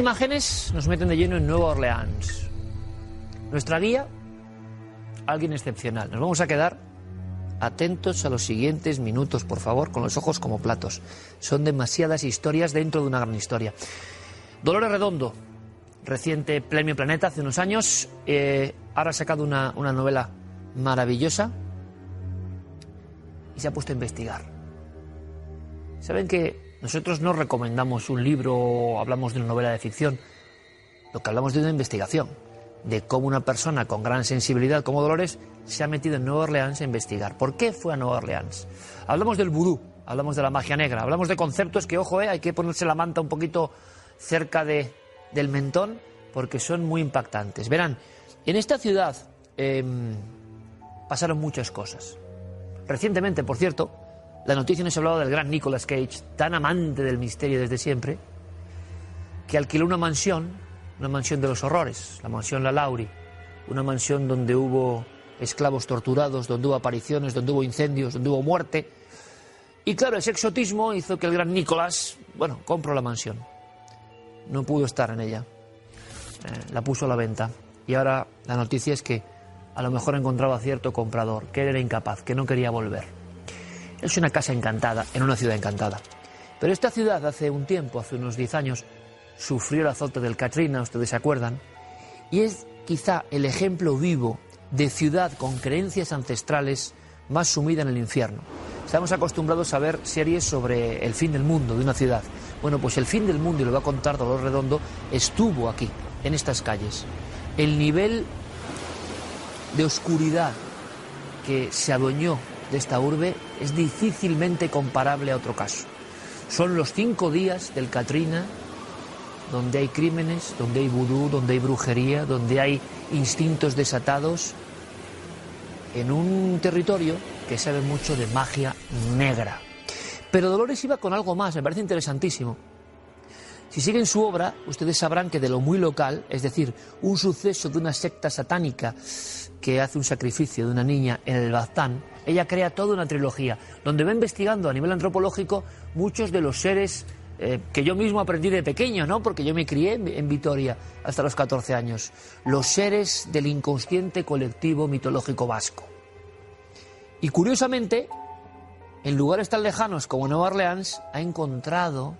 imágenes nos meten de lleno en Nueva Orleans. Nuestra guía, alguien excepcional. Nos vamos a quedar atentos a los siguientes minutos, por favor, con los ojos como platos. Son demasiadas historias dentro de una gran historia. Dolores Redondo, reciente Premio Planeta hace unos años, ahora ha sacado una novela maravillosa y se ha puesto a investigar. Saben que nosotros no recomendamos un libro o hablamos de una novela de ficción, lo que hablamos de una investigación, de cómo una persona con gran sensibilidad como Dolores se ha metido en Nueva Orleans a investigar. ¿Por qué fue a Nueva Orleans? Hablamos del vudú, hablamos de la magia negra, hablamos de conceptos que, ojo, hay que ponerse la manta un poquito cerca del mentón porque son muy impactantes. Verán, en esta ciudad pasaron muchas cosas. Recientemente, por cierto, la noticia nos hablaba del gran Nicolas Cage, tan amante del misterio desde siempre, que alquiló una mansión de los horrores, la mansión La Laurie, una mansión donde hubo esclavos torturados, donde hubo apariciones, donde hubo incendios, donde hubo muerte. Y claro, ese exotismo hizo que el gran Nicolas, compró la mansión. No pudo estar en ella, la puso a la venta. Y ahora la noticia es que a lo mejor encontraba cierto comprador, que él era incapaz, que no quería volver. Es una casa encantada, en una ciudad encantada. Pero esta ciudad hace un tiempo, hace unos 10 años, sufrió el azote del Katrina, ustedes se acuerdan, y es quizá el ejemplo vivo de ciudad con creencias ancestrales más sumida en el infierno. Estamos acostumbrados a ver series sobre el fin del mundo de una ciudad. Bueno, pues el fin del mundo, y lo va a contar Dolores Redondo, estuvo aquí, en estas calles. El nivel de oscuridad que se adueñó de esta urbe es difícilmente comparable a otro caso. Son los 5 días del Katrina, donde hay crímenes, donde hay vudú, donde hay brujería, donde hay instintos desatados, en un territorio que sabe mucho de magia negra. Pero Dolores iba con algo más, me parece interesantísimo. Si siguen su obra, ustedes sabrán que de lo muy local, es decir, un suceso de una secta satánica que hace un sacrificio de una niña en el Baztán, ella crea toda una trilogía, donde va investigando a nivel antropológico muchos de los seres que yo mismo aprendí de pequeño, ¿no? Porque yo me crié en Vitoria hasta los 14 años. Los seres del inconsciente colectivo mitológico vasco. Y curiosamente, en lugares tan lejanos como Nueva Orleans, ha encontrado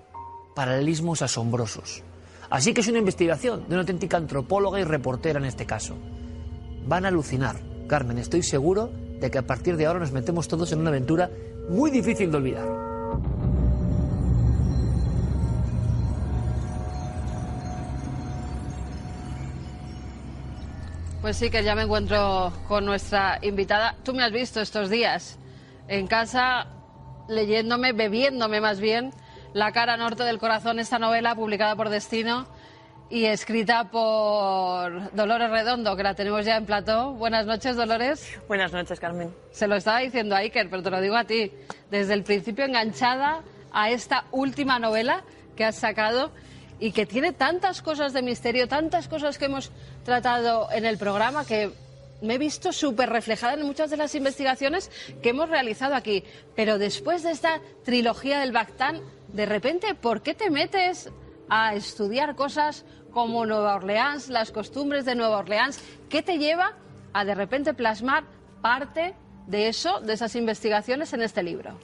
paralelismos asombrosos. Así que es una investigación de una auténtica antropóloga y reportera en este caso. Van a alucinar, Carmen, estoy seguro de que a partir de ahora nos metemos todos en una aventura muy difícil de olvidar. Pues sí, que ya me encuentro con nuestra invitada. Tú me has visto estos días en casa leyéndome, bebiéndome más bien, La cara norte del corazón, esta novela publicada por Destino y escrita por Dolores Redondo, que la tenemos ya en plató. Buenas noches, Dolores. Buenas noches, Carmen. Se lo estaba diciendo a Iker, pero te lo digo a ti. Desde el principio enganchada a esta última novela que has sacado y que tiene tantas cosas de misterio, tantas cosas que hemos tratado en el programa, que me he visto súper reflejada en muchas de las investigaciones que hemos realizado aquí. Pero después de esta trilogía del Baztán, de repente, ¿por qué te metes a estudiar cosas como Nueva Orleans, las costumbres de Nueva Orleans? ¿Qué te lleva a de repente plasmar parte de eso, de esas investigaciones en este libro?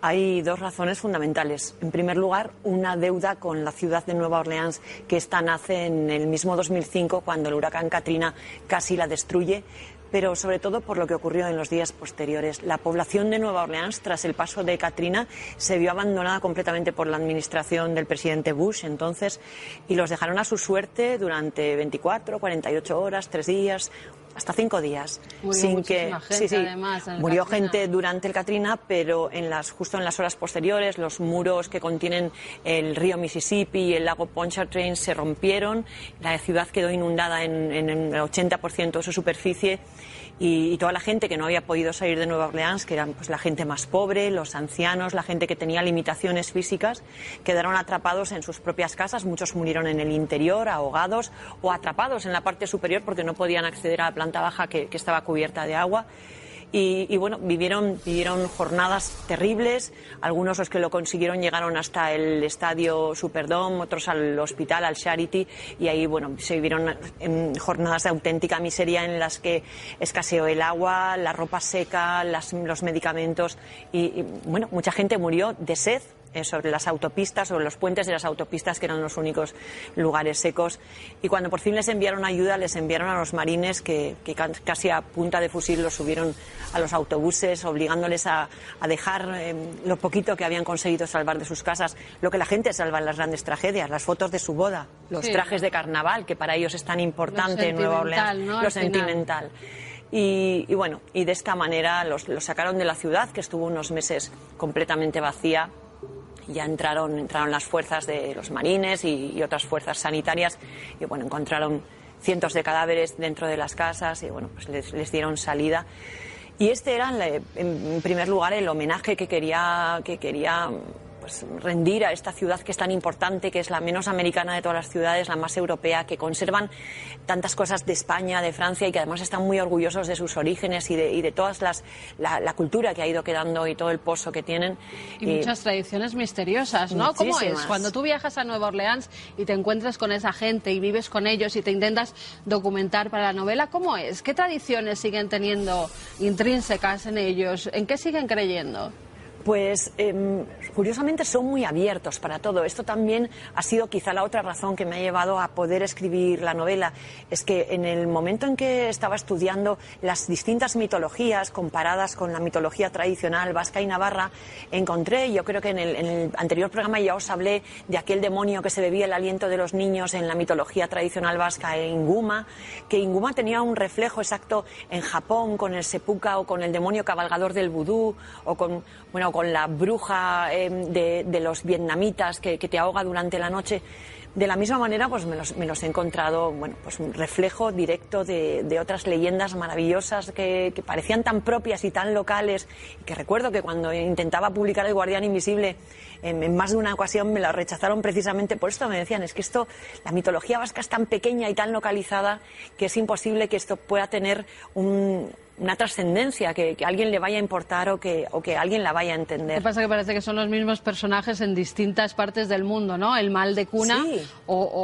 Hay 2 razones fundamentales. En primer lugar, una deuda con la ciudad de Nueva Orleans que esta nace en el mismo 2005, cuando el huracán Katrina casi la destruye, pero sobre todo por lo que ocurrió en los días posteriores. La población de Nueva Orleans, tras el paso de Katrina, se vio abandonada completamente por la administración del presidente Bush entonces, y los dejaron a su suerte durante 24, 48 horas, 3 días... hasta 5 días. Murió gente durante el Katrina, pero justo en las horas posteriores, los muros que contienen el río Mississippi y el lago Pontchartrain se rompieron, la ciudad quedó inundada en el 80% de su superficie, y toda la gente que no había podido salir de Nueva Orleans, que eran pues la gente más pobre, los ancianos, la gente que tenía limitaciones físicas, quedaron atrapados en sus propias casas. Muchos murieron en el interior, ahogados, o atrapados en la parte superior porque no podían acceder a la planta baja que estaba cubierta de agua. Y bueno, vivieron jornadas terribles. Algunos, los que lo consiguieron, llegaron hasta el estadio Superdome, otros al hospital, al Charity, y ahí bueno, se vivieron jornadas de auténtica miseria en las que escaseó el agua, la ropa seca, los medicamentos y bueno, mucha gente murió de sed sobre las autopistas, sobre los puentes de las autopistas, que eran los únicos lugares secos. Y cuando por fin les enviaron ayuda, les enviaron a los marines que casi a punta de fusil los subieron a los autobuses, obligándoles a dejar lo poquito que habían conseguido salvar de sus casas, lo que la gente salva en las grandes tragedias, las fotos de su boda, los trajes de carnaval, que para ellos es tan importante en Nueva Orleans, ¿no? Lo sentimental. Y bueno, y de esta manera los sacaron de la ciudad, que estuvo unos meses completamente vacía. Ya entraron las fuerzas de los marines y otras fuerzas sanitarias, y bueno, encontraron cientos de cadáveres dentro de las casas y bueno, pues les dieron salida. Y este era, en primer lugar, el homenaje que quería pues rendir a esta ciudad que es tan importante, que es la menos americana de todas las ciudades, la más europea, que conservan tantas cosas de España, de Francia, y que además están muy orgullosos de sus orígenes y de todas la cultura que ha ido quedando y todo el pozo que tienen. Y muchas tradiciones misteriosas, ¿no? ¿Cómo es? Cuando tú viajas a Nueva Orleans y te encuentras con esa gente y vives con ellos y te intentas documentar para la novela, ¿cómo es? ¿Qué tradiciones siguen teniendo intrínsecas en ellos? ¿En qué siguen creyendo? Pues curiosamente son muy abiertos para todo. Esto también ha sido quizá la otra razón que me ha llevado a poder escribir la novela. Es que en el momento en que estaba estudiando las distintas mitologías comparadas con la mitología tradicional vasca y navarra, encontré, yo creo que en el anterior programa ya os hablé de aquel demonio que se bebía el aliento de los niños en la mitología tradicional vasca, Inguma, que Inguma tenía un reflejo exacto en Japón con el seppuku o con el demonio cabalgador del vudú o con la bruja de los vietnamitas que te ahoga durante la noche. De la misma manera, pues me los he encontrado, bueno, pues un reflejo directo de otras leyendas maravillosas que parecían tan propias y tan locales, y que recuerdo que cuando intentaba publicar El Guardián Invisible, en más de una ocasión me la rechazaron precisamente por esto. Me decían, es que la mitología vasca es tan pequeña y tan localizada que es imposible que esto pueda tener una trascendencia, que a alguien le vaya a importar o que alguien la vaya a entender. Lo que pasa es que parece que son los mismos personajes en distintas partes del mundo, ¿no? El mal de cuna. Sí,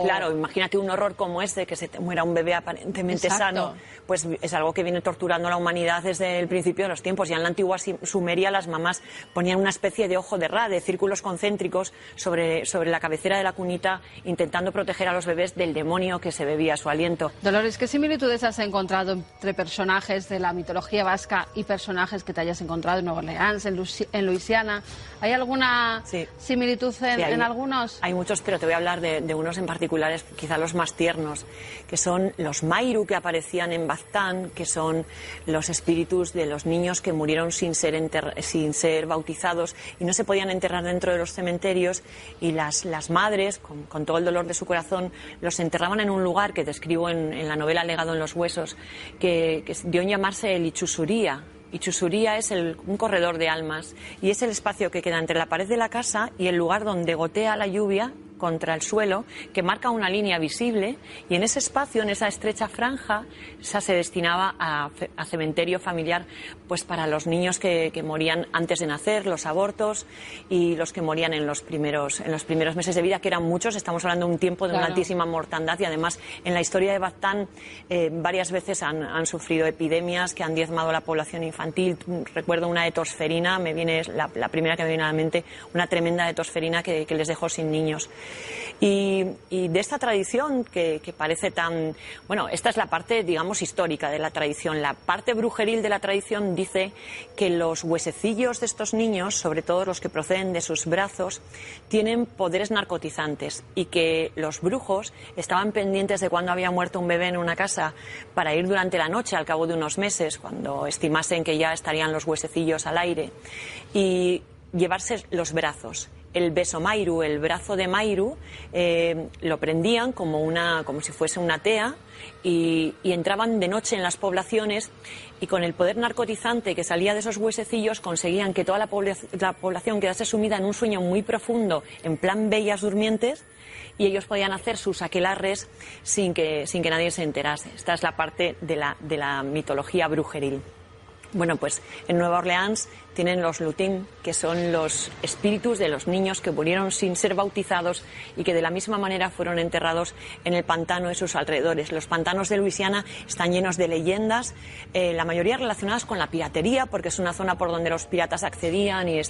claro, imagínate un horror como este, que se te muera un bebé aparentemente sano, pues es algo que viene torturando a la humanidad desde el principio de los tiempos. Ya en la antigua Sumeria las mamás ponían una especie de ojo de Ra, de círculos concéntricos sobre la cabecera de la cunita, intentando proteger a los bebés del demonio que se bebía su aliento. Dolores, ¿qué similitudes has encontrado entre personajes de la mitología vasca y personajes que te hayas encontrado en Nueva Orleans, en Luisiana? ¿Hay alguna similitud en algunos? Hay muchos, pero te voy a hablar de unos en particulares, quizá los más tiernos, que son los Mairu, que aparecían en Baztán, que son los espíritus de los niños que murieron sin ser bautizados y no se podían enterrar dentro de los cementerios, y las madres, con todo el dolor de su corazón, los enterraban en un lugar que describo en la novela Legado en los huesos, que dio en llamarse el Ichusuría. Ichusuría es un corredor de almas, y es el espacio que queda entre la pared de la casa y el lugar donde gotea la lluvia contra el suelo, que marca una línea visible, y en ese espacio, en esa estrecha franja, esa se destinaba a cementerio familiar, pues para los niños que morían antes de nacer, los abortos, y los que morían en los primeros meses de vida, que eran muchos. Estamos hablando de un tiempo de una altísima mortandad, y además en la historia de Baztán varias veces han sufrido epidemias que han diezmado la población infantil. Recuerdo una de tosferina, me viene la primera que me viene a la mente, una tremenda de tosferina que les dejó sin niños. Y de esta tradición que parece tan... Bueno, esta es la parte, digamos, histórica de la tradición. La parte brujeril de la tradición dice que los huesecillos de estos niños, sobre todo los que proceden de sus brazos, tienen poderes narcotizantes, y que los brujos estaban pendientes de cuando había muerto un bebé en una casa para ir durante la noche, al cabo de unos meses, cuando estimasen que ya estarían los huesecillos al aire, y llevarse los brazos. El beso Mairu, el brazo de Mairu, lo prendían como si fuese una tea, y entraban de noche en las poblaciones, y con el poder narcotizante que salía de esos huesecillos conseguían que toda la población quedase sumida en un sueño muy profundo, en plan bellas durmientes, y ellos podían hacer sus aquelarres sin que nadie se enterase. Esta es la parte de la mitología brujeril. Bueno, pues en Nueva Orleans tienen los Lutim, que son los espíritus de los niños que murieron sin ser bautizados y que de la misma manera fueron enterrados en el pantano y sus alrededores. Los pantanos de Luisiana están llenos de leyendas, la mayoría relacionadas con la piratería, porque es una zona por donde los piratas accedían y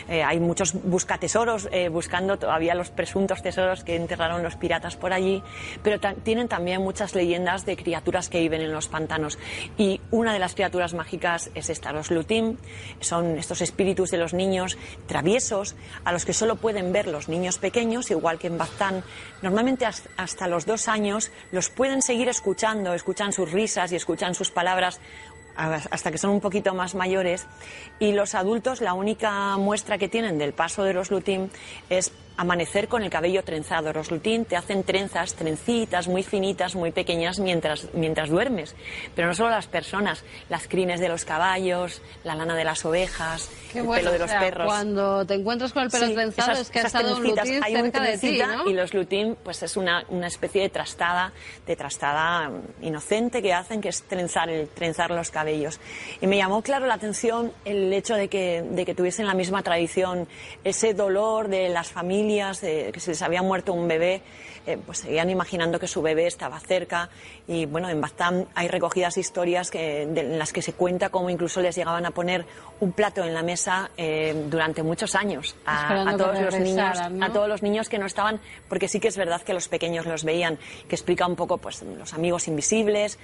hay muchos buscatesoros buscando todavía los presuntos tesoros que enterraron los piratas por allí, pero tienen también muchas leyendas de criaturas que viven en los pantanos. Y una de las criaturas mágicas es esta, los Lutim. Son estos espíritus de los niños traviesos a los que solo pueden ver los niños pequeños, igual que en Baztán. Normalmente hasta los 2 años los pueden seguir escuchando, escuchan sus risas y escuchan sus palabras hasta que son un poquito más mayores, y los adultos la única muestra que tienen del paso de los Lutim es amanecer con el cabello trenzado. Los Lutim te hacen trencitas muy finitas, muy pequeñas mientras duermes. Pero no solo las personas, las crines de los caballos, la lana de las ovejas, el pelo de los perros. Cuando te encuentras con el pelo trenzado es que ha estado un Lutim cerca de ti, ¿no? Y los Lutim pues es una especie de trastada inocente que hacen, que es trenzar los cabellos. Y me llamó claro la atención el hecho de que tuviesen la misma tradición, ese dolor de las familias, que se les había muerto un bebé, pues seguían imaginando que su bebé estaba cerca. Y bueno, en Baztán hay recogidas historias en las que se cuenta cómo incluso les llegaban a poner un plato en la mesa durante muchos años a todos los niños, ¿no? A todos los niños que no estaban, porque sí que es verdad que los pequeños los veían, que explica un poco pues los amigos invisibles,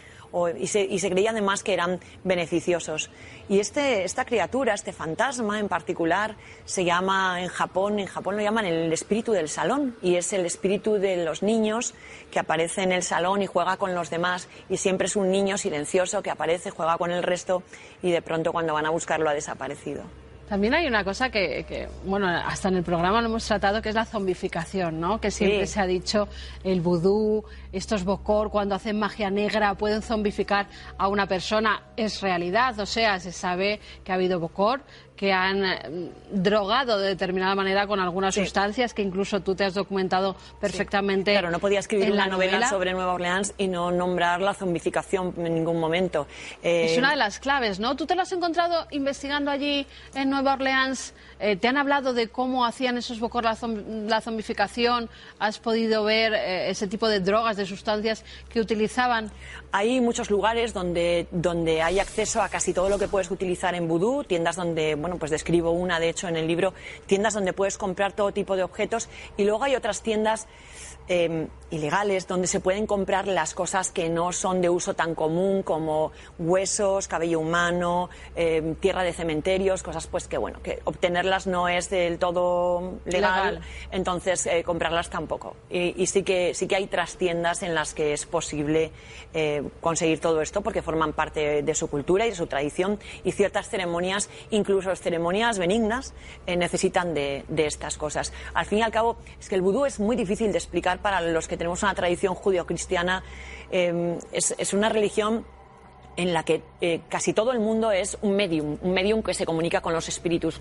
y se creía además que eran beneficiosos. Y esta criatura, este fantasma en particular, se llama en Japón lo llaman el espíritu del salón, y es el espíritu de los niños que aparece en el salón y juega con los demás, y siempre es un niño silencioso que aparece, juega con el resto, y de pronto cuando van a buscarlo ha desaparecido. También hay una cosa que, bueno, hasta en el programa lo hemos tratado, que es la zombificación, ¿no? Que siempre se ha dicho, el vudú, estos bokor, cuando hacen magia negra, pueden zombificar a una persona. Es realidad, o sea, se sabe que ha habido bokor que han drogado de determinada manera con algunas sustancias, que incluso tú te has documentado perfectamente. Claro, no podía escribir una novela sobre Nueva Orleans y no nombrar la zombificación en ningún momento. Es una de las claves, ¿no? ¿Tú te lo has encontrado investigando allí en Nueva Orleans? ¿Te han hablado de cómo hacían esos bokor la zombificación? ¿Has podido ver ese tipo de drogas, de sustancias que utilizaban? Hay muchos lugares donde hay acceso a casi todo lo que puedes utilizar en vudú, tiendas donde, bueno, pues describo una, de hecho, en el libro, tiendas donde puedes comprar todo tipo de objetos, y luego hay otras tiendas ilegales donde se pueden comprar las cosas que no son de uso tan común, como huesos, cabello humano, tierra de cementerios, cosas pues que bueno, que obtenerlas no es del todo legal. Entonces comprarlas tampoco. Y sí que hay trastiendas en las que es posible conseguir todo esto, porque forman parte de su cultura y de su tradición, y ciertas ceremonias, incluso ceremonias benignas, necesitan de estas cosas. Al fin y al cabo, es que el vudú es muy difícil de explicar para los que tenemos una tradición judio-cristiana. Es una religión en la que casi todo el mundo es un medium que se comunica con los espíritus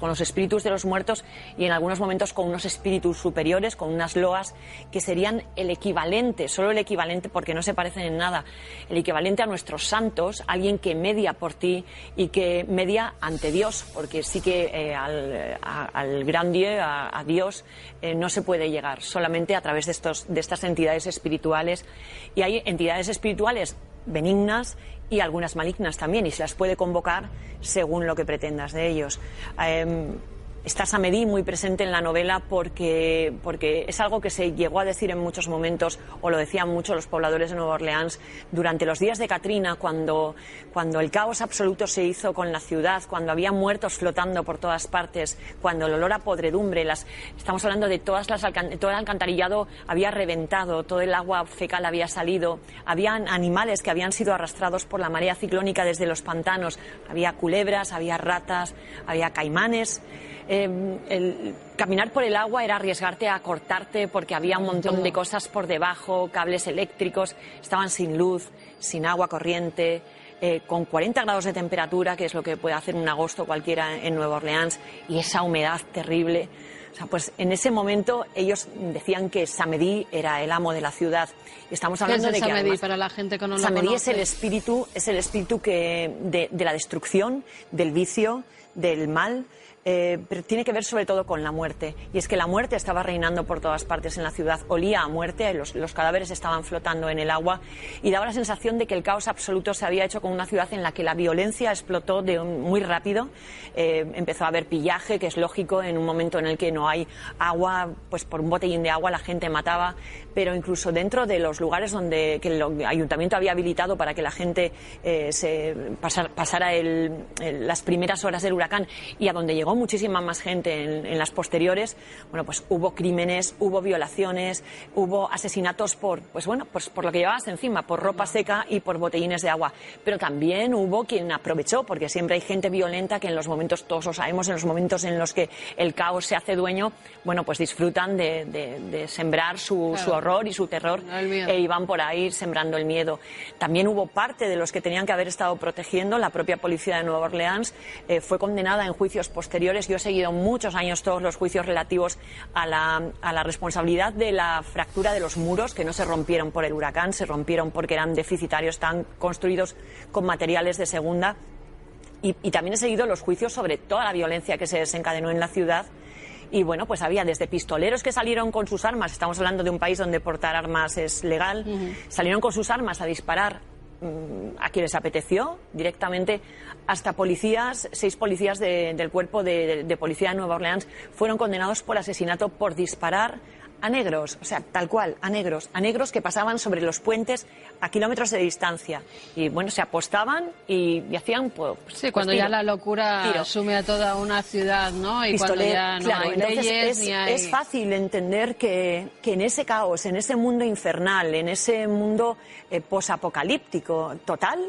de los muertos, y en algunos momentos con unos espíritus superiores, con unas loas que serían el equivalente, solo el equivalente, porque no se parecen en nada, el equivalente a nuestros santos, alguien que media por ti y que media ante Dios, porque sí que al gran Dios, a Dios, no se puede llegar, solamente a través de estas entidades espirituales. Y hay entidades espirituales benignas y algunas malignas también, y se las puede convocar según lo que pretendas de ellos. Está Samedi muy presente en la novela porque es algo que se llegó a decir en muchos momentos, o lo decían mucho los pobladores de Nueva Orleans durante los días de Katrina, cuando el caos absoluto se hizo con la ciudad, cuando había muertos flotando por todas partes, cuando el olor a podredumbre, estamos hablando de todo el alcantarillado había reventado, todo el agua fecal había salido, habían animales que habían sido arrastrados por la marea ciclónica desde los pantanos, había culebras, había ratas, había caimanes. El caminar por el agua era arriesgarte a cortarte, porque había un montón de cosas por debajo, cables eléctricos, estaban sin luz, sin agua corriente, con 40 grados de temperatura, que es lo que puede hacer un agosto cualquiera en Nueva Orleans, y esa humedad terrible. O sea, pues en ese momento ellos decían que Samedi era el amo de la ciudad. Y estamos hablando ¿Qué es el de que Samedi, además, para la gente que no lo Samedi conoce? es el espíritu de la destrucción, del vicio, del mal. Pero tiene que ver sobre todo con la muerte. Y es que la muerte estaba reinando por todas partes en la ciudad. Olía a muerte, los cadáveres estaban flotando en el agua y daba la sensación de que el caos absoluto se había hecho con una ciudad en la que la violencia explotó muy rápido. Empezó a haber pillaje, que es lógico, en un momento en el que no hay agua, pues por un botellín de agua la gente mataba. Pero incluso dentro de los lugares que el ayuntamiento había habilitado para que la gente pasara las primeras horas del huracán y a donde llegó muchísima más gente en las posteriores, bueno, pues hubo crímenes, hubo violaciones, hubo asesinatos por lo que llevabas encima, por ropa seca y por botellines de agua. Pero también hubo quien aprovechó, porque siempre hay gente violenta que en los momentos, todos lo sabemos, en los momentos en los que el caos se hace dueño, bueno, pues disfrutan de sembrar su horror y su terror e iban por ahí sembrando el miedo. También hubo parte de los que tenían que haber estado protegiendo. La propia policía de Nueva Orleans fue condenada en juicios posteriores. Yo he seguido muchos años todos los juicios relativos a la responsabilidad de la fractura de los muros, que no se rompieron por el huracán, se rompieron porque eran deficitarios, estaban construidos con materiales de segunda. Y también he seguido los juicios sobre toda la violencia que se desencadenó en la ciudad. Y bueno, pues había desde pistoleros que salieron con sus armas, estamos hablando de un país donde portar armas es legal, salieron con sus armas a disparar a quien les apeteció directamente, hasta policías, 6 policías del cuerpo de policía de Nueva Orleans fueron condenados por asesinato por disparar a negros, o sea, tal cual, a negros que pasaban sobre los puentes a kilómetros de distancia. Y bueno, se apostaban y hacían sí, cuando ya la locura asume a toda una ciudad, ¿no? Y cuando ya no hay leyes ni hay... Es fácil entender que en ese caos, en ese mundo infernal, en ese mundo posapocalíptico total,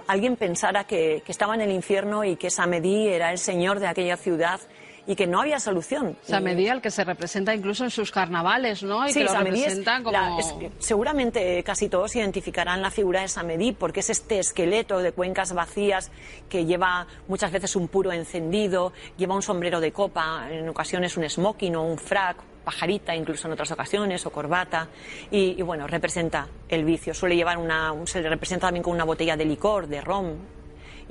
alguien pensara que estaba en el infierno y que Samedi era el señor de aquella ciudad y que no había solución. Samedi, al que se representa incluso en sus carnavales, ¿no? Y sí, que lo Samedi representan como... seguramente casi todos identificarán la figura de Samedi, porque es este esqueleto de cuencas vacías que lleva muchas veces un puro encendido, lleva un sombrero de copa, en ocasiones un smoking o un frac, pajarita incluso en otras ocasiones, o corbata, y bueno, representa el vicio. Se le representa también con una botella de licor, de ron,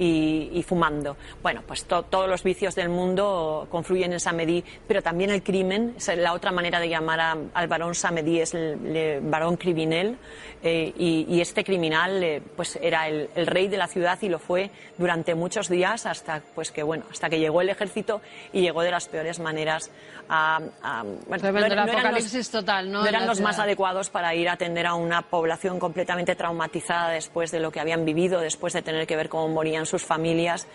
y fumando. Bueno, pues todos los vicios del mundo confluyen en Samedi, pero también el crimen. La otra manera de llamar al varón Samedi es el varón criminel, y este criminal pues era el rey de la ciudad, y lo fue durante muchos días hasta que llegó el ejército y llegó de las peores maneras el apocalipsis total, ¿no? No eran los más adecuados para ir a atender a una población completamente traumatizada después de lo que habían vivido, después de tener que ver cómo morían sus familias.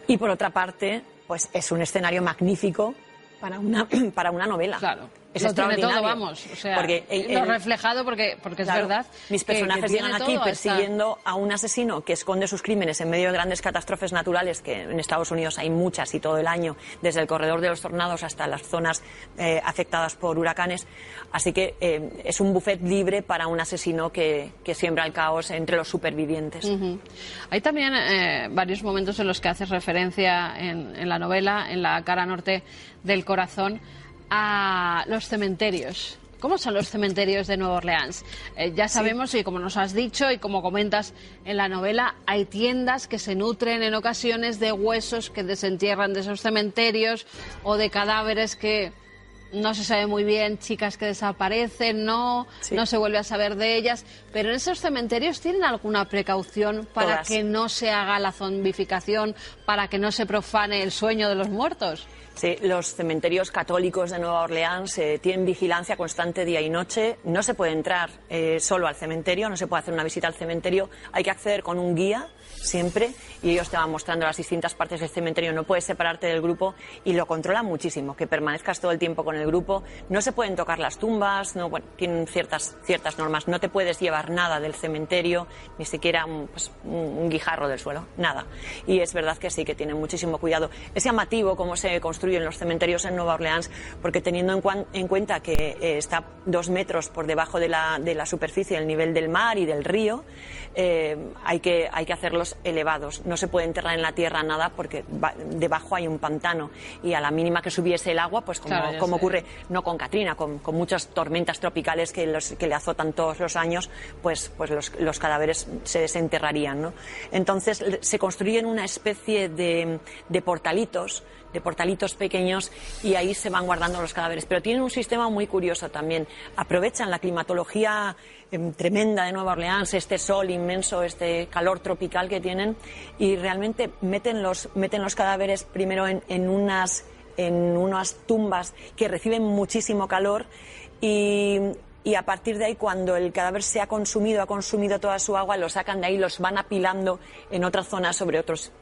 Y por otra parte, pues es un escenario magnífico para una novela. Claro. Es lo tiene extraordinario. todo, vamos. O sea, porque lo reflejado porque es claro, verdad. Mis personajes que llegan aquí persiguiendo a un asesino que esconde sus crímenes en medio de grandes catástrofes naturales, que en Estados Unidos hay muchas y todo el año, desde el corredor de los tornados hasta las zonas afectadas por huracanes. Así que es un buffet libre para un asesino que siembra el caos entre los supervivientes. Hay también varios momentos en los que haces referencia en la novela, en la cara norte del corazón, a los cementerios. ¿Cómo son los cementerios de Nueva Orleans? Ya sabemos, y como nos has dicho y como comentas en la novela, hay tiendas que se nutren en ocasiones de huesos que desentierran de esos cementerios, o de cadáveres que no se sabe muy bien, chicas que desaparecen, no se vuelve a saber de ellas. Pero en esos cementerios, ¿tienen alguna precaución para que no se haga la zombificación, para que no se profane el sueño de los muertos? Sí, los cementerios católicos de Nueva Orleans tienen vigilancia constante día y noche. No se puede entrar solo al cementerio, no se puede hacer una visita al cementerio. Hay que acceder con un guía siempre, y ellos te van mostrando las distintas partes del cementerio. No puedes separarte del grupo, y lo controlan muchísimo, que permanezcas todo el tiempo con el grupo. No se pueden tocar las tumbas, tienen ciertas normas. No te puedes llevar nada del cementerio, ni siquiera un guijarro del suelo, nada. Y es verdad que sí, que tienen muchísimo cuidado. Es llamativo cómo se construyen los cementerios en Nueva Orleans, porque teniendo en cuenta que está 2 metros por debajo de la superficie del nivel del mar y del río, hay que hacerlos elevados. No se puede enterrar en la tierra nada porque debajo hay un pantano y a la mínima que subiese el agua, pues como ocurre no con Katrina, con muchas tormentas tropicales que le azotan todos los años, pues los cadáveres se desenterrarían, ¿no? Entonces se construyen una especie de portalitos pequeños y ahí se van guardando los cadáveres. Pero tienen un sistema muy curioso también. Aprovechan la climatología tremenda de Nueva Orleans, este sol inmenso, este calor tropical que tienen, y realmente meten los cadáveres primero en unas tumbas que reciben muchísimo calor y a partir de ahí, cuando el cadáver ha consumido toda su agua, lo sacan de ahí, los van apilando en otra zona sobre otros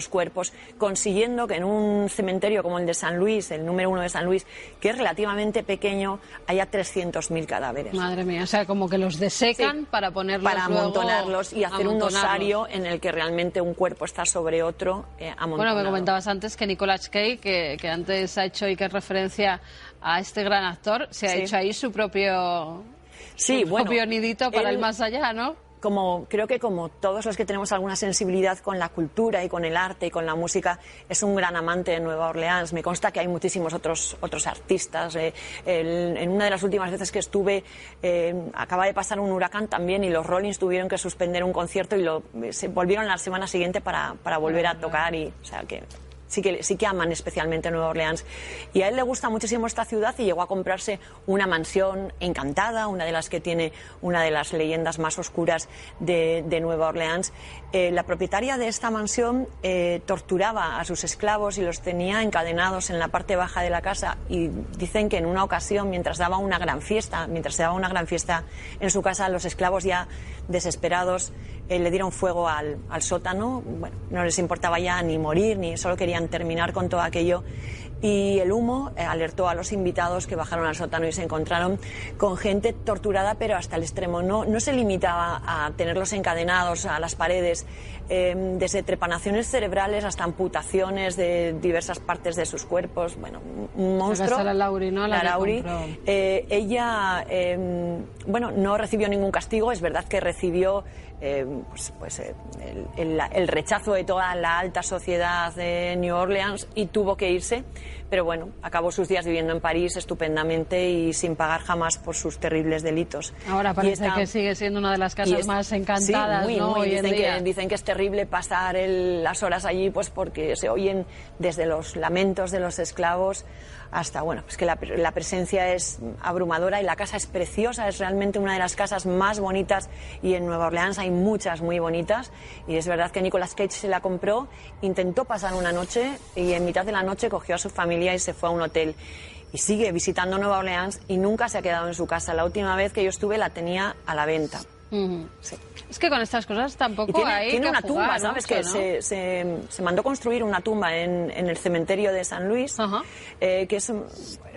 cuerpos, consiguiendo que en un cementerio como el de San Luis, el número 1 de San Luis, que es relativamente pequeño, haya 300.000 cadáveres. Madre mía, o sea, como que los desecan para ponerlos para amontonarlos y hacer un osario en el que realmente un cuerpo está sobre otro amontonado. Bueno, me comentabas antes que Nicolas Cage, que antes ha hecho Iker referencia a este gran actor, se ha hecho ahí su propio nidito para el más allá, ¿no? Creo que como todos los que tenemos alguna sensibilidad con la cultura y con el arte y con la música, es un gran amante de Nueva Orleans. Me consta que hay muchísimos otros artistas. En una de las últimas veces que estuve, acaba de pasar un huracán también y los Rollins tuvieron que suspender un concierto y se volvieron la semana siguiente para volver a tocar. O sea que sí que aman especialmente Nueva Orleans. Y a él le gusta muchísimo esta ciudad y llegó a comprarse una mansión encantada, una de las que tiene una de las leyendas más oscuras de Nueva Orleans. La propietaria de esta mansión torturaba a sus esclavos y los tenía encadenados en la parte baja de la casa, y dicen que en una ocasión, mientras se daba una gran fiesta en su casa, los esclavos ya desesperados le dieron fuego al sótano. Bueno, no les importaba ya ni morir, ni solo querían terminar con todo aquello. Y el humo alertó a los invitados, que bajaron al sótano y se encontraron con gente torturada, pero hasta el extremo. No se limitaba a tenerlos encadenados a las paredes, desde trepanaciones cerebrales hasta amputaciones de diversas partes de sus cuerpos. Bueno, un monstruo. La Laurie, ¿no? La Laurie. Ella, no recibió ningún castigo. Es verdad que recibió el rechazo de toda la alta sociedad de New Orleans y tuvo que irse, pero bueno, acabó sus días viviendo en París estupendamente y sin pagar jamás por sus terribles delitos. Ahora parece que sigue siendo una de las casas más encantadas, sí, ¿no? Muy. Hoy en día. Dicen que es terrible pasar las horas allí, pues porque se oyen desde los lamentos de los esclavos hasta, pues que la presencia es abrumadora y la casa es preciosa, es realmente una de las casas más bonitas, y en Nueva Orleans hay muchas muy bonitas, y es verdad que Nicolas Cage se la compró, intentó pasar una noche y en mitad de la noche cogió a su familia y se fue a un hotel. Y sigue visitando Nueva Orleans y nunca se ha quedado en su casa. La última vez que yo estuve la tenía a la venta. Sí. Es que con estas cosas tampoco tiene una tumba, jugar, ¿sabes? Mucho, que ¿no? se mandó construir una tumba en el cementerio de San Luis, que es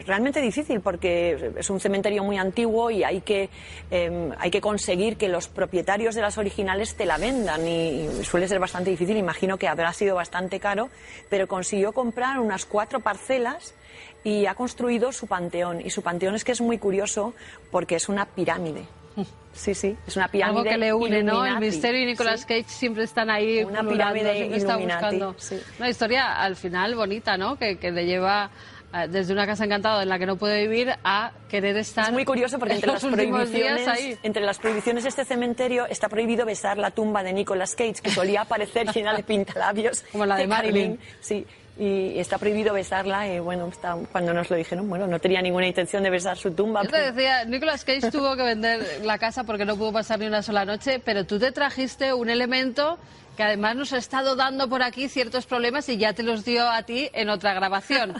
realmente difícil porque es un cementerio muy antiguo y hay que conseguir que los propietarios de las originales te la vendan, y suele ser bastante difícil. Imagino que habrá sido bastante caro, pero consiguió comprar unas 4 parcelas y ha construido su panteón. Y su panteón es que es muy curioso porque es una pirámide. Sí, es una pirámide. Algo que le une, ¿no? El Illuminati. misterio y Nicolas Cage siempre están ahí. Una pirámide siempre está Illuminati, buscando. sí. Una historia al final bonita, ¿no? Que le lleva desde una casa encantada en la que no puede vivir a querer estar. Es muy curioso porque entre las prohibiciones de este cementerio está prohibido besar la tumba de Nicolas Cage, que solía aparecer llena de pintalabios. Como la de Marilyn. Sí. Y está prohibido besarla, y cuando nos lo dijeron, no tenía ninguna intención de besar su tumba. Yo te decía, Nicolas Cage tuvo que vender la casa porque no pudo pasar ni una sola noche, pero tú te trajiste un elemento que además nos ha estado dando por aquí ciertos problemas y ya te los dio a ti en otra grabación.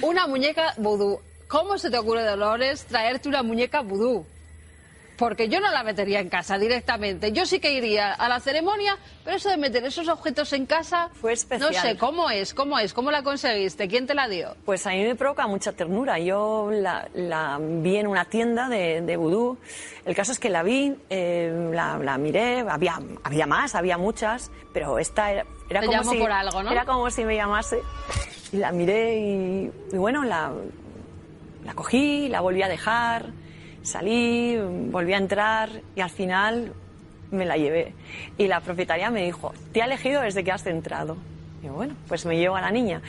Una muñeca vudú. ¿Cómo se te ocurre, Dolores, traerte una muñeca vudú? Porque yo no la metería en casa directamente. Yo sí que iría a la ceremonia, pero eso de meter esos objetos en casa... Fue especial. No sé, ¿cómo la conseguiste? ¿Quién te la dio? Pues a mí me provoca mucha ternura. Yo la vi en una tienda de vudú. El caso es que la vi, la miré, había muchas, pero esta era te como llamó si... por algo, ¿no? Era como si me llamase. Y la miré y la cogí, la volví a dejar... Salí, volví a entrar y al final me la llevé. Y la propietaria me dijo, te ha elegido desde que has entrado. Y bueno, pues me llevo a la niña.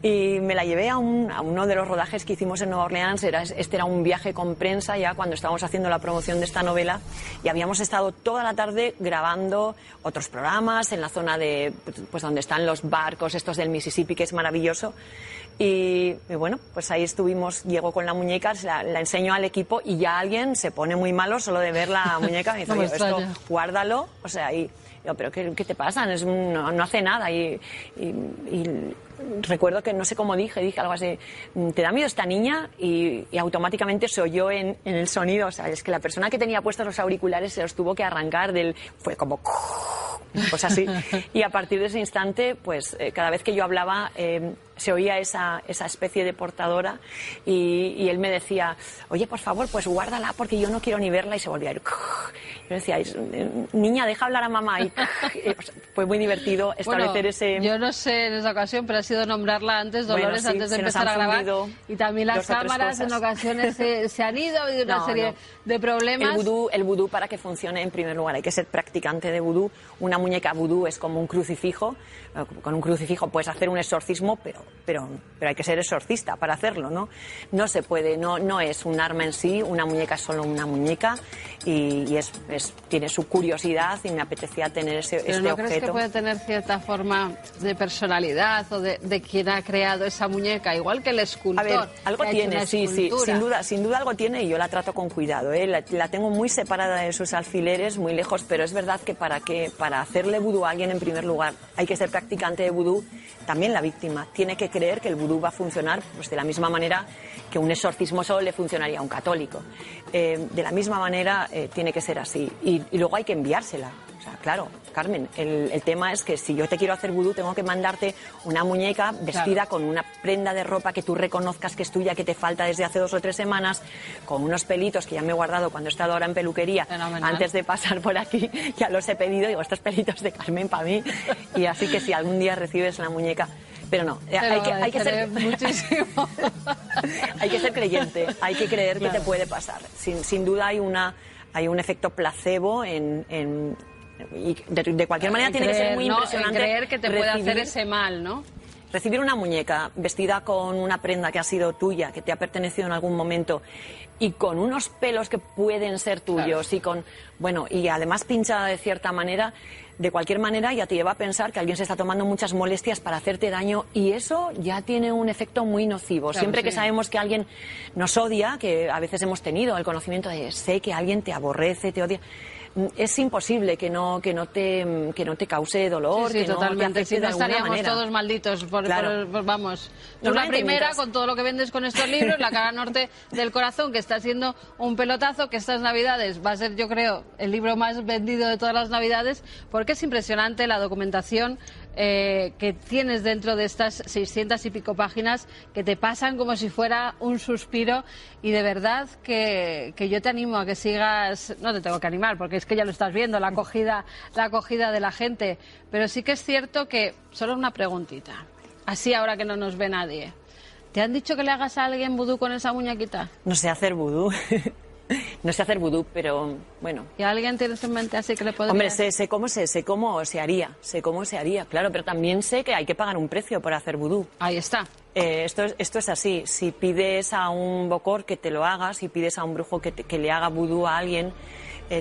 Y me la llevé a uno de los rodajes que hicimos en Nueva Orleans. Este era un viaje con prensa ya cuando estábamos haciendo la promoción de esta novela. Y habíamos estado toda la tarde grabando otros programas en la zona de, pues donde están los barcos estos del Mississippi, que es maravilloso. Y bueno, pues ahí estuvimos, llego con la muñeca, la enseño al equipo y ya alguien se pone muy malo solo de ver la muñeca. Me dice, No me esto extraña. guárdalo. O sea, y yo, pero ¿qué te pasa? No hace nada. Y recuerdo que no sé cómo dije algo así, ¿te da miedo esta niña? Y automáticamente se oyó en el sonido, o sea, es que la persona que tenía puestos los auriculares se los tuvo que arrancar fue como pues así. Y a partir de ese instante, pues cada vez que yo hablaba se oía esa especie de portadora y él me decía, oye, por favor, pues guárdala porque yo no quiero ni verla, y se volvía a ir. Yo decía, niña, deja hablar a mamá. Y pues, fue muy divertido establecer ese... Yo no sé en esa ocasión, pero ha sido nombrarla antes, Dolores, sí, antes de se nos empezar a han grabar. fundido Y también las 2 o 3 cámaras en cosas. ocasiones se han ido, ha habido una serie de problemas. El vudú, para que funcione, en primer lugar, hay que ser practicante de vudú. Una muñeca vudú es como un crucifijo. Con un crucifijo puedes hacer un exorcismo, pero hay que ser exorcista para hacerlo, ¿no? No se puede, no es un arma en sí, una muñeca es solo una muñeca y tiene su curiosidad y me apetecía tener este ¿Pero no objeto. crees que puede tener cierta forma de personalidad o de quien ha creado esa muñeca? Igual que el escultor. A ver, algo que ha hecho tiene, una sí, escultura. sin duda algo tiene y yo la trato con cuidado, ¿eh? La tengo muy separada de sus alfileres, muy lejos, pero es verdad que para hacerle vudú a alguien, en primer lugar, hay que ser practicante de vudú. También la víctima tiene que creer que el vudú va a funcionar pues, de la misma manera que un exorcismo solo le funcionaría a un católico. De la misma manera tiene que ser así. Y luego hay que enviársela. O sea, claro, Carmen, el tema es que si yo te quiero hacer vudú, tengo que mandarte una muñeca vestida con una prenda de ropa que tú reconozcas que es tuya, que te falta desde hace 2 o 3 semanas, con unos pelitos que ya me he guardado cuando he estado ahora en peluquería. Fenomenal. Antes de pasar por aquí, ya los he pedido, digo, estos pelitos de Carmen para mí. Y así que si algún día recibes la muñeca... Pero no, hay que ser muchísimo. hay que ser creyente, hay que creer que te puede pasar. Sin duda hay un efecto placebo y de cualquier manera tiene que ser muy impresionante. Creer que te puede hacer ese mal, ¿no? Recibir una muñeca vestida con una prenda que ha sido tuya, que te ha pertenecido en algún momento, y con unos pelos que pueden ser tuyos, claro. y además pinchada de cierta manera, de cualquier manera ya te lleva a pensar que alguien se está tomando muchas molestias para hacerte daño, y eso ya tiene un efecto muy nocivo. Claro, Siempre sí. que sabemos que alguien nos odia, que a veces hemos tenido el conocimiento de sé que alguien te aborrece, te odia, es imposible que no te cause dolor, Sí, que no te totalmente. afecte Si de no alguna llaríamos manera. todos malditos. Claro. Vamos, tú la Normalmente primera mientras- con todo lo que vendes con estos libros, La cara norte del corazón, que está siendo un pelotazo, que estas Navidades va a ser, yo creo, el libro más vendido de todas las Navidades, porque es impresionante la documentación que tienes dentro de estas 600 y pico páginas, que te pasan como si fuera un suspiro, y de verdad que yo te animo a que sigas. No te tengo que animar porque es que ya lo estás viendo, la acogida de la gente, pero sí que es cierto que, solo una preguntita, así ahora que no nos ve nadie, ¿te han dicho que le hagas a alguien vudú con esa muñequita? No sé hacer vudú. No sé hacer vudú, pero bueno. ¿Y a alguien tienes en mente así que le podrías...? Hombre, sé cómo se haría, claro, pero también sé que hay que pagar un precio por hacer vudú. Ahí está. Esto es así. Si pides a un bokor que te lo haga, si pides a un brujo que le haga vudú a alguien,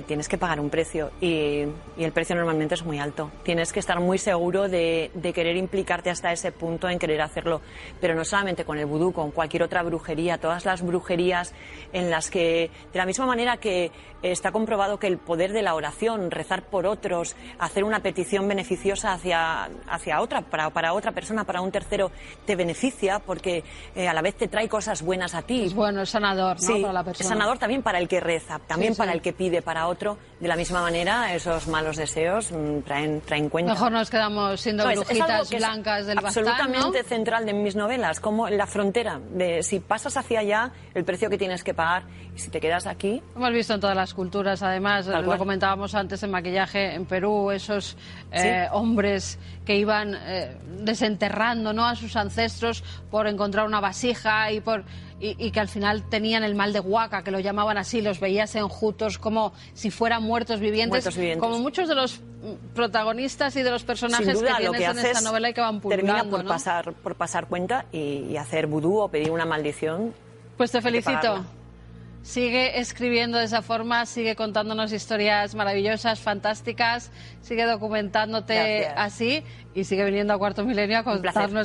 tienes que pagar un precio y el precio normalmente es muy alto. Tienes que estar muy seguro de querer implicarte hasta ese punto en querer hacerlo, pero no solamente con el vudú, con cualquier otra brujería. Todas las brujerías en las que, de la misma manera que está comprobado que el poder de la oración, rezar por otros, hacer una petición beneficiosa hacia otra, para otra persona, para un tercero, te beneficia porque a la vez te trae cosas buenas a ti. Es bueno, es sanador, ¿no? Sí, Para la persona. es sanador también para el que reza, también Sí, para sí. el que pide, para otro. De la misma manera, esos malos deseos traen cuenta. Mejor nos quedamos siendo No, es algo brujitas que es blancas del bastán, ¿no? absolutamente central de mis novelas, como la frontera de si pasas hacia allá, el precio que tienes que pagar, y si te quedas aquí. Hemos visto en todas las culturas, además, Tal lo cual. comentábamos antes en maquillaje en Perú, esos Sí. hombres que iban desenterrando, ¿no?, a sus ancestros por encontrar una vasija y y que al final tenían el mal de Huaca, que lo llamaban así, los veías enjutos como si fueran muertos vivientes, como muchos de los protagonistas y de los personajes Sin duda, que tienes en esta novela y que van pululando, termina por, ¿no? por pasar cuenta y hacer vudú o pedir una maldición. Pues te felicito. Sigue escribiendo de esa forma, sigue contándonos historias maravillosas, fantásticas, sigue documentándote así y sigue viniendo a Cuarto Milenio a contarnos